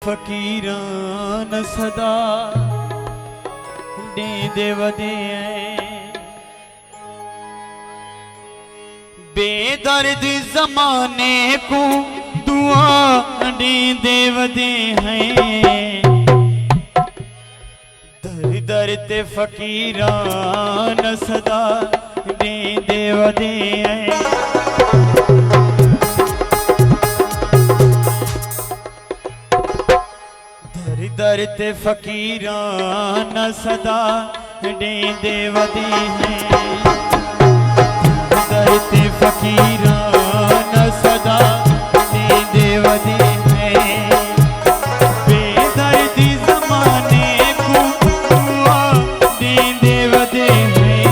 फकीरान सदा देंदे वदे बेदर्द जमाने को दुआ देंदे वदे हैं। दर दर ते फकीरान सदा देंदे वदे हैं। दर ते फकीरान सदा देंदे वदे हैं। दर ते फकीरान सदा देंदे वदे हैं। बेदर्दी ज़माने को दुआ देंदे वदे हैं।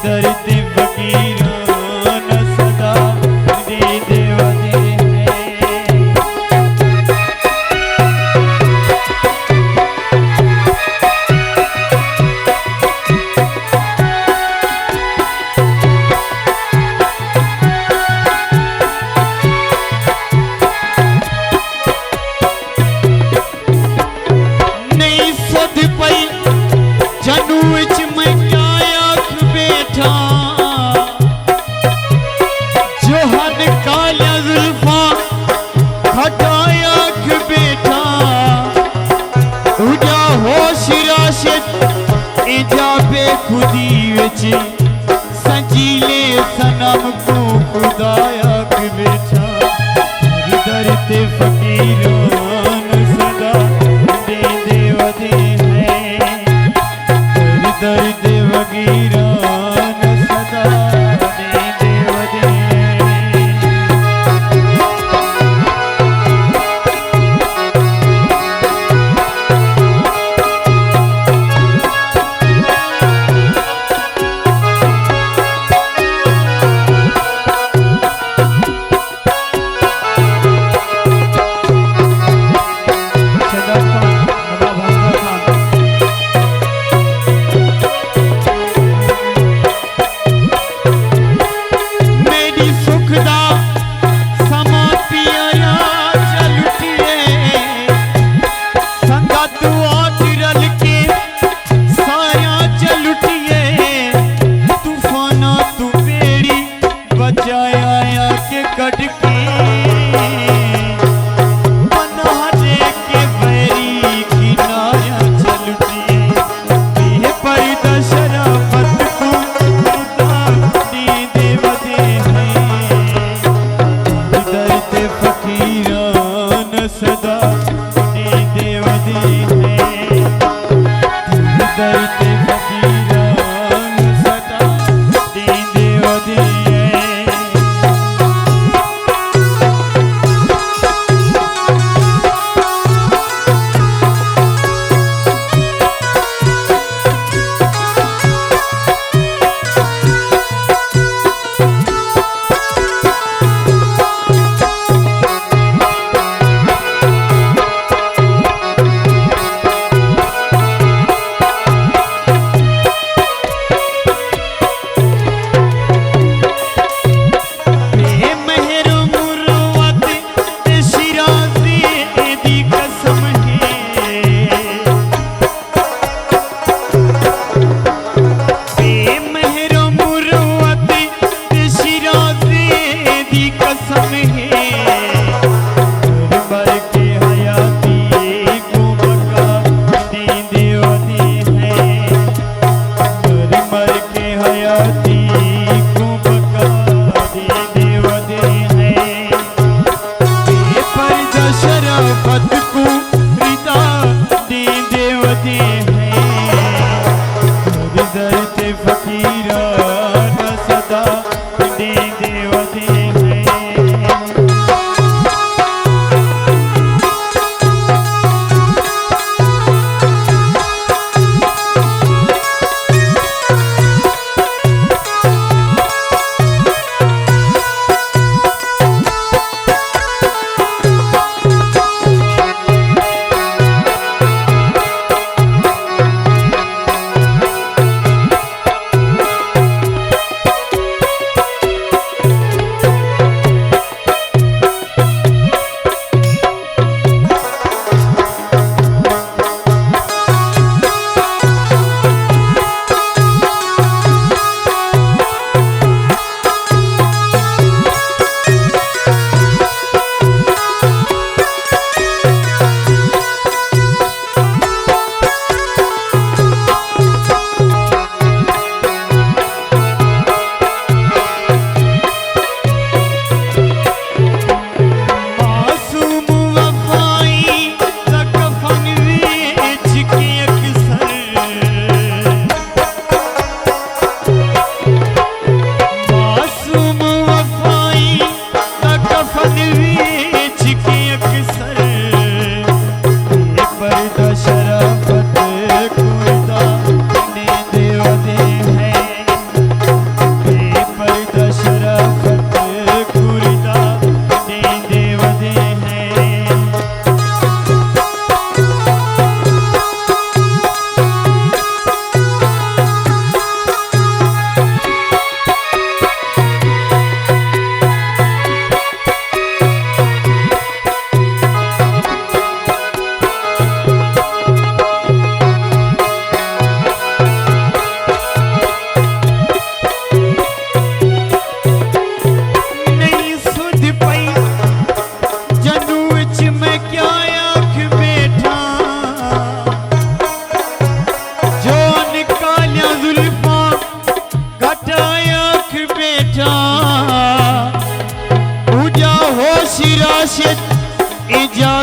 दर ते फकीरान सदा देंदे वदे हैं। खुदी विच संजीले सनम को खुदाया के बैठा। दर ते फकीरान सदा देंदे वदे हैं। दर ते फकीरान सदा देंदे वदे हैं।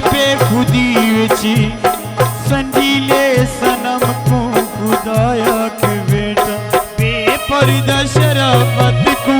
बेखुदी विच संजीले सनम को खुदाया के बेटा बेपर्दा शराफत को